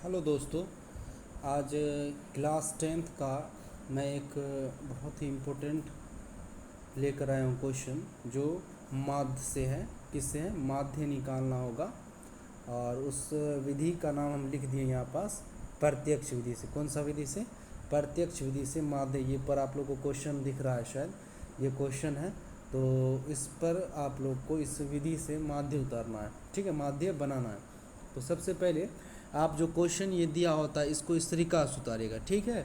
Hello दोस्तों। आज class 10th का मैं एक बहुत ही इम्पोर्टेंट लेकर आया हूँ क्वेश्चन जो माध्य से है। किससे है? माध्य निकालना होगा। और उस विधि का नाम हम लिख दिए यहाँ पास, प्रत्यक्ष विधि से। कौन सा विधि से? प्रत्यक्ष विधि से माध्य। ये पर आप लोग को क्वेश्चन दिख रहा है, शायद ये क्वेश्चन है। तो इस पर आप लोग को इस विधि से माध्य उतारना है, ठीक है, माध्य बनाना है। तो सबसे पहले आप जो क्वेश्चन ये दिया होता है इसको इस तरीका से उतारेगा, ठीक है।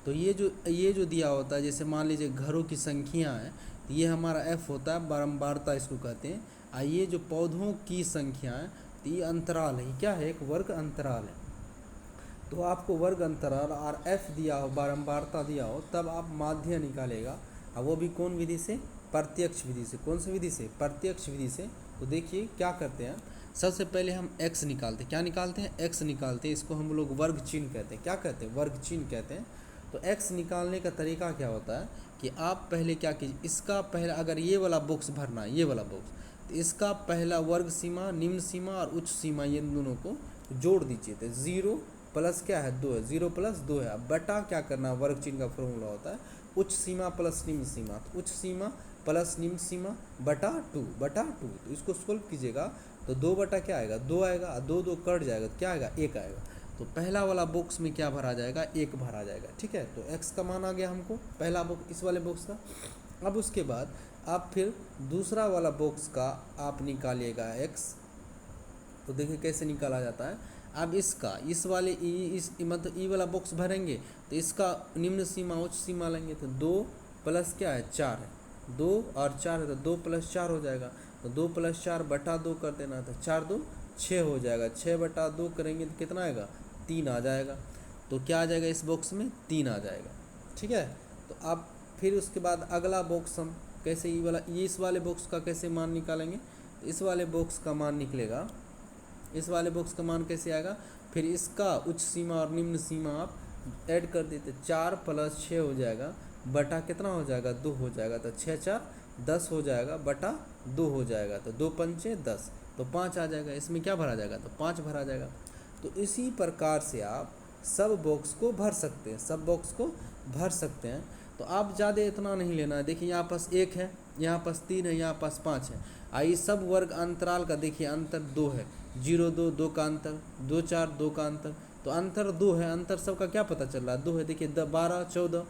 तो ये जो दिया होता है, जैसे मान लीजिए घरों की संख्या है, तो ये हमारा f होता है, बारंबारता इसको कहते हैं। और ये जो पौधों की संख्या है, तो ये अंतराल है। क्या है? एक वर्ग अंतराल है। तो आपको वर्ग अंतराल और f दिया हो, बारंबारता दिया हो, तब आप माध्य निकालेगा। और वो भी कौन विधि से? प्रत्यक्ष विधि से। कौन सी विधि से? प्रत्यक्ष विधि से। तो देखिए क्या करते हैं, सबसे पहले हम x निकालते हैं। क्या निकालते हैं? x निकालते हैं। इसको हम लोग वर्ग चिन्ह कहते हैं। क्या कहते हैं? वर्ग चिन्ह कहते हैं। तो x निकालने का तरीका क्या होता है कि आप पहले क्या कीजिए, इसका पहला, अगर ये वाला बॉक्स भरना है, ये वाला बॉक्स, तो इसका पहला वर्ग सीमा, निम्न सीमा और उच्च सीमा, ये दोनों को जोड़ दीजिए। तो 0 प्लस क्या है? 2 है। 0 प्लस 2 है। अब बटा क्या करना है? वर्ग चिन्ह का फॉर्मूला होता है उच्च सीमा प्लस निम्न सीमा। तो उच्च सीमा प्लस निम्न सीमा बटा 2 तो इसको सोल्व कीजिएगा तो 2 बटा क्या आएगा? 2 आएगा। 2 2 कट जाएगा तो क्या आएगा? 1 आएगा। तो पहला वाला बॉक्स में क्या भरा जाएगा? 1 भरा जाएगा, ठीक है। तो x का मान आ गया हमको, पहला बॉक्स, इस वाले बॉक्स का। अब उसके बाद आप फिर दूसरा वाला बॉक्स का आप निकालिएगा x। तो देखिए कैसे निकाला जाता है। अब इसका, इस वाले इस मतलब ई वाला बॉक्स भरेंगे तो इसका निम्न सीमा उच्च सीमा लेंगे। तो 2 प्लस क्या है? 4 है। 2 और 4 है तो 2 प्लस 4 हो जाएगा। तो 2 प्लस 4 बटा 2 कर देना। तो 4 2 6 हो जाएगा। 6 बटा 2 करेंगे तो कितना आएगा? 3 आ जाएगा। तो क्या आ जाएगा इस बॉक्स में? 3 आ जाएगा, ठीक है। तो अब फिर उसके बाद अगला बॉक्स हम कैसे, ये इस वाले बॉक्स का कैसे मान निकालेंगे? तो इस वाले बॉक्स का मान निकलेगा, इस वाले बॉक्स का मान कैसे आएगा? फिर इसका उच्च सीमा और निम्न सीमा आप ऐड कर देते। 4 प्लस 6 हो जाएगा, बटा कितना हो जाएगा? 2 हो जाएगा। तो 6 4 10 हो जाएगा, बटा 2 हो जाएगा। तो 2 पंचे 10, तो 5 आ जाएगा। इसमें क्या भरा जाएगा? तो 5 भरा जाएगा। तो इसी प्रकार से आप सब बॉक्स को भर सकते हैं, सब बॉक्स को भर सकते हैं। तो आप ज़्यादा इतना नहीं लेना है। देखिए यहाँ पास 1 है, यहाँ पास 3 है, यहाँ पास 5 है। आइए सब वर्ग अंतराल का देखिए, अंतर 2 है। 0 2 2 का अंतर, 2 4 2 का अंतर। तो अंतर 2 है, अंतर सबका क्या पता चल रहा है? 2 है। देखिए 12 14,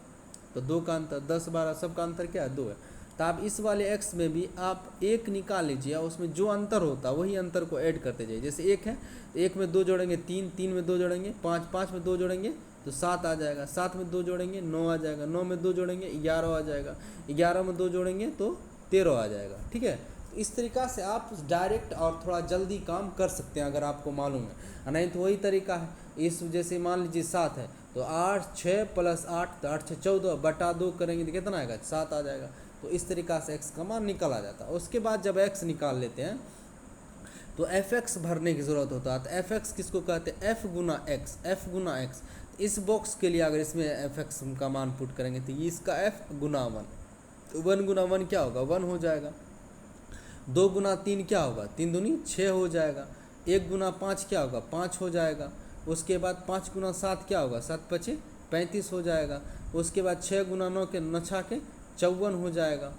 तो 2 का अंतर, 10 12 सबका अंतर क्या है? 2 है। तो आप इस वाले x में भी आप 1 निकाल लीजिए और उसमें जो अंतर होता है वही अंतर को ऐड करते जाइए। जैसे 1 है तो 1 में 2 जोड़ेंगे 3, 3 में 2 जोड़ेंगे 5, 5 में 2 जोड़ेंगे तो 7 आ जाएगा। 7 में 2 जोड़ेंगे 9 आ जाएगा। 9 में 2 जोड़ेंगे 11 आ जाएगा। 11 में 2 जोड़ेंगे तो 13 आ जाएगा, ठीक है। तो इस तरीक़ा से आप डायरेक्ट और थोड़ा जल्दी काम कर सकते हैं अगर आपको मालूम है। नहीं तो वही तरीका है, इस जैसे मान लीजिए 7 है तो 8 6 प्लस 8, तो 8 6 14 बटा 2 करेंगे तो कितना आएगा? 7 आ जाएगा। तो इस तरीक़ा से x का मान निकाला जाता है। उसके बाद जब x निकाल लेते हैं तो fx भरने की ज़रूरत होता है। तो fx किसको कहते हैं? f गुना x, f गुना x। इस बॉक्स के लिए अगर इसमें fx का मान पुट करेंगे तो ये इसका f गुना 1, तो 1 गुना 1 क्या होगा? 1 हो जाएगा। 2 गुना 3 क्या होगा? 3 दूनी 6 हो जाएगा। 1 गुना 5 क्या होगा? 5 हो जाएगा। उसके बाद 5 गुना 7 क्या होगा? 7 पचे 35 हो जाएगा। उसके बाद 6 गुना 9 के 9 छा के 54 हो जाएगा,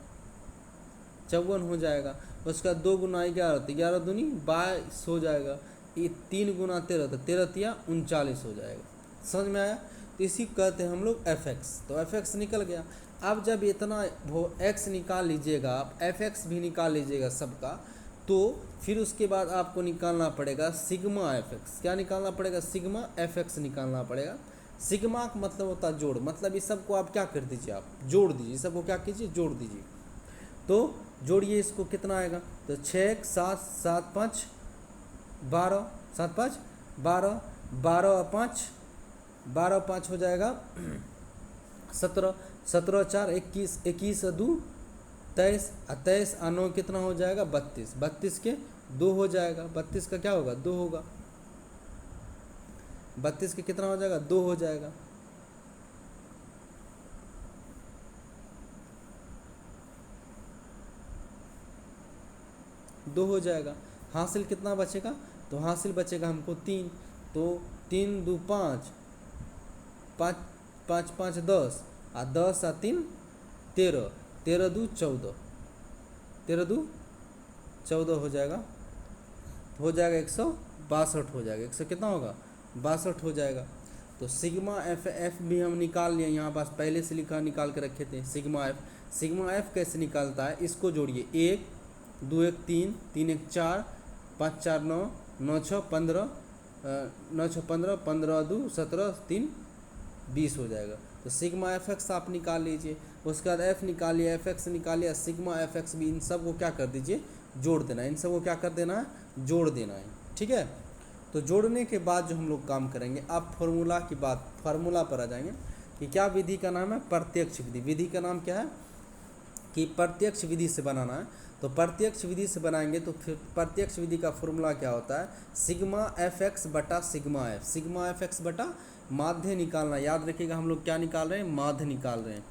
54 हो जाएगा। उसका 2 गुना 11 तो 11 दूनी 22 हो जाएगा। ये 3 गुना 13 तो 13 तिया 39 हो जाएगा। समझ में आया? तो इसी कहते हैं हम लोग fx। तो fx निकल गया। अब जब इतना x निकाल लीजिएगा आप, fx भी निकाल लीजिएगा सबका, तो फिर उसके बाद आपको निकालना पड़ेगा सिग्मा fx। क्या निकालना पड़ेगा? सिग्मा fx निकालना पड़ेगा। सिग्मा का मतलब होता है जोड़, मतलब इस सबको आप क्या कर दीजिए? आप जोड़ दीजिए। सबको क्या कीजिए? जोड़ दीजिए। तो जोड़िए इसको, कितना आएगा? तो 6 7 7 5 12, 7 5 12, 12 और 5 12 5 हो जाएगा 17, 17 4 21, 21 और 2 23, 23 और 9 कितना हो जाएगा? 32, 32 के 2 हो जाएगा। 32 का क्या होगा? 2 होगा। 32 के कितना हो जाएगा? 2 हो जाएगा। दो हो जाएगा। हासिल कितना बचेगा? तो हासिल बचेगा हमको 3। तो 3 2 5, 5 5 5 10 आ 10 आ 3 13, 13 2 14, 13 2 14 हो जाएगा 162 हो जाएगा। 100 कितना होगा 62 हो जाएगा। तो सिग्मा एफ भी हम निकाल लिए, यहाँ पास पहले से लिखा निकाल के रखे थे। सिग्मा एफ कैसे निकालता है, इसको जोड़िए 1 2 1 3 3 1 4 5 4 9 9 6 15 9 6 15 15 2 17 3 20 हो जाएगा। तो सिग्मा एफ एक्स आप निकाल लीजिए। उसके बाद एफ निकालिए, एफ एक्स निकालिए, सिग्मा एफ एक्स भी, इन सब को क्या कर दीजिए जोड़ देना है। इन सब को क्या कर देना है जोड़ देना है। ठीक है, तो जोड़ने के बाद जो हम लोग काम करेंगे, अब फॉर्मूला की बात, फार्मूला पर आ जाएंगे कि क्या विधि का नाम है प्रत्यक्ष विधि। विधि का नाम क्या है कि प्रत्यक्ष विधि से बनाना है। तो प्रत्यक्ष विधि से बनाएंगे तो फिर प्रत्यक्ष विधि का फॉर्मूला क्या होता है, सिग्मा एफ एक्स बटा sigma F. Sigma F x बटा माध्य निकालना, याद रखिएगा हम लोग क्या निकाल रहे हैं, माध्य निकाल रहे हैं।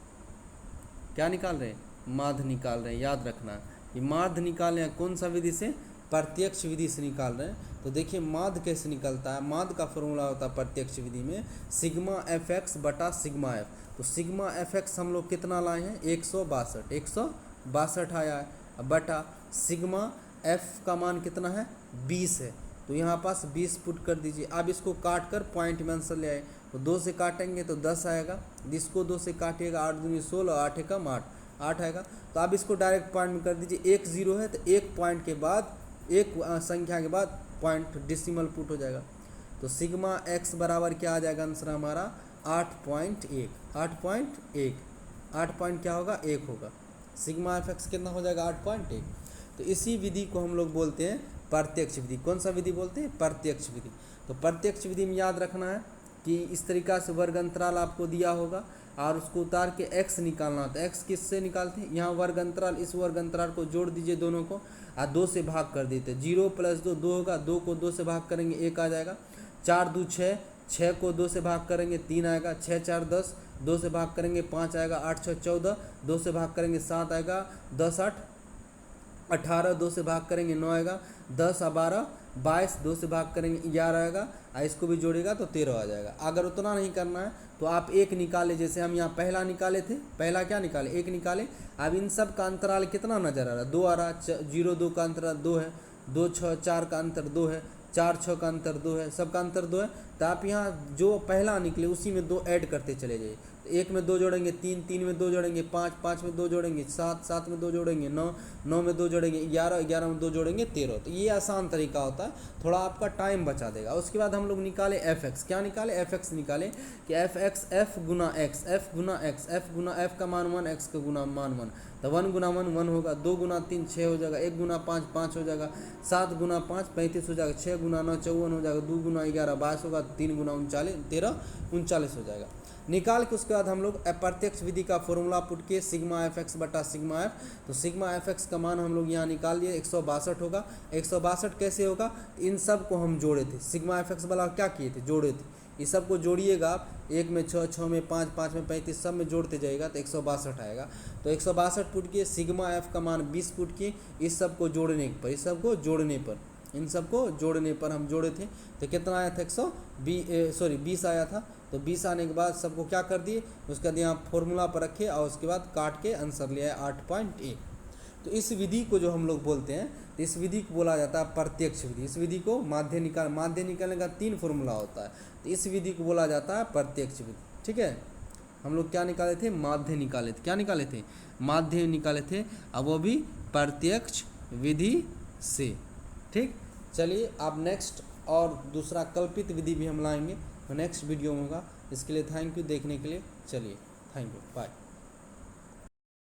क्या निकाल रहे हैं, माध्य निकाल रहे हैं, याद रखना है। ये माध्य निकाल रहे हैं कौन सा विधि से, प्रत्यक्ष विधि से निकाल रहे हैं। तो देखिए माध्य कैसे निकलता है, माध्य का फॉर्मूला होता है प्रत्यक्ष विधि में सिग्मा एफ एक्स बटा सिग्मा एफ। तो सिग्मा एफ एक्स हम लोग कितना लाए हैं 162 आया है, बटा सिग्मा एफ का मान कितना है 20 है। तो यहाँ पास 20 पुट कर दीजिए। अब इसको काट कर पॉइंट में आंसर ले आए, तो 2 से काटेंगे तो 10 आएगा, इसको 2 से काटिएगा 8 दूनी 16, 8 एकम 8 आएगा। तो आप इसको डायरेक्ट पॉइंट में कर दीजिए। 1 0 है तो एक पॉइंट के बाद, एक संख्या के बाद पॉइंट डेसिमल पुट हो जाएगा। तो सिग्मा एक्स बराबर क्या आ जाएगा आंसर हमारा 8.1। 8.1, 8 पॉइंट क्या होगा 1 होगा। सिग्मा एफ एक्स कितना हो जाएगा 8.1। तो इसी विधि को हम लोग बोलते हैं प्रत्यक्ष विधि। कौन सा विधि बोलते हैं, प्रत्यक्ष विधि। तो प्रत्यक्ष विधि में याद रखना है कि इस तरीका से वर्ग अंतराल आपको दिया होगा और उसको उतार के x निकालना होता है। x किससे निकालते हैं, यहाँ वर्ग अंतराल, इस वर्ग अंतराल को जोड़ दीजिए दोनों को और 2 से भाग कर देते। 0 + 2 2 होगा, 2 को 2 से भाग करेंगे 1 आ जाएगा। 4 2 6, 6 को 2 से भाग करेंगे 3 आएगा। 6 4 10, 2 से भाग करेंगे 5 आएगा। 8 6 14, 2 से भाग करेंगे 7 आएगा। 10 8 18, 2 से भाग करेंगे 9 आएगा। 10 12 22, 2 से भाग करेंगे 11 आएगा। इसको भी जोड़ेगा तो 13 आ जाएगा। अगर उतना नहीं करना है तो आप 1 निकाले, जैसे हम यहाँ पहला निकाले थे, पहला क्या निकाले 1 निकाले। अब इन सब का अंतराल कितना नजर आ रहा है 2 आ रहा है। 0 2 का अंतराल 2 है, 2 6 4 का अंतर 2 है, 4 6 का अंतर 2 है, सबका अंतर 2 है। तो आप यहाँ जो पहला निकले उसी में 2 ऐड करते चले जाइए। तो 1 में 2 जोड़ेंगे 3, 3 में 2 जोड़ेंगे 5, 5 में 2 जोड़ेंगे 7, 7 में 2 जोड़ेंगे 9, 9 में 2 जोड़ेंगे 11, 11 में 2 जोड़ेंगे 13। तो ये आसान तरीका होता है, थोड़ा आपका टाइम बचा देगा। उसके बाद हम लोग निकाले एफ एक्स। क्या निकाले, एफ एक्स निकाले कि एफ एक्स एफ गुना एक्स, एफ गुना एक्स, एफ गुना एफ का मान 1, एक्स का गुना मान 1। तो 1 गुना 1 1 होगा, 2 गुना 3 6 हो जाएगा, 1 गुना 5 5 हो जाएगा, 7 गुना 5 35 हो जाएगा, 6 गुना 9 54 हो जाएगा, 2 गुना 11 22 होगा, 3 गुना 39 13 39 हो जाएगा। निकाल के उसके बाद हम लोग प्रत्यक्ष विधि का फॉर्मूला पुट किए सिग्मा एफ एक्स बटा सिग्मा एफ। तो सिग्मा एफ एक्स का मान हम लोग यहाँ निकाल लिए 162 होगा। 162 कैसे होगा, इन सब को हम जोड़े थे। सिग्मा एफ एक्स वाला क्या किए थे, जोड़े थे। इस सब को जोड़िएगा आप, 1 में 6, 6 में 5, 5 में 35, सब में जोड़ते जाइएगा तो 162 आएगा। तो 162 पुट किए, सिग्मा एफ का मान 20 पुट किए। इस सब को जोड़ने पर, इस सब को जोड़ने पर, इन सब को जोड़ने पर हम जोड़े थे तो कितना आया था 20 आया था। तो 20 आने के बाद सबको क्या कर दिए, उसका यहाँ फॉर्मूला पर रखे और उसके बाद काट के आंसर लिया है 8.1। तो इस विधि को जो हम लोग बोलते हैं, तो इस विधि को बोला जाता है प्रत्यक्ष विधि। इस विधि को माध्य निकालने का 3 फॉर्मूला होता है। तो इस विधि को बोला जाता है प्रत्यक्ष विधि। ठीक है, हम लोग क्या निकाले थे, माध्य निकाले थे। क्या निकाले थे, माध्य निकाले थे, अब वो भी प्रत्यक्ष विधि से। ठीक, चलिए अब नेक्स्ट और दूसरा कल्पित विधि भी हम लाएंगे, नेक्स्ट वीडियो में होगा। इसके लिए थैंक यू देखने के लिए। चलिए, थैंक यू, बाय।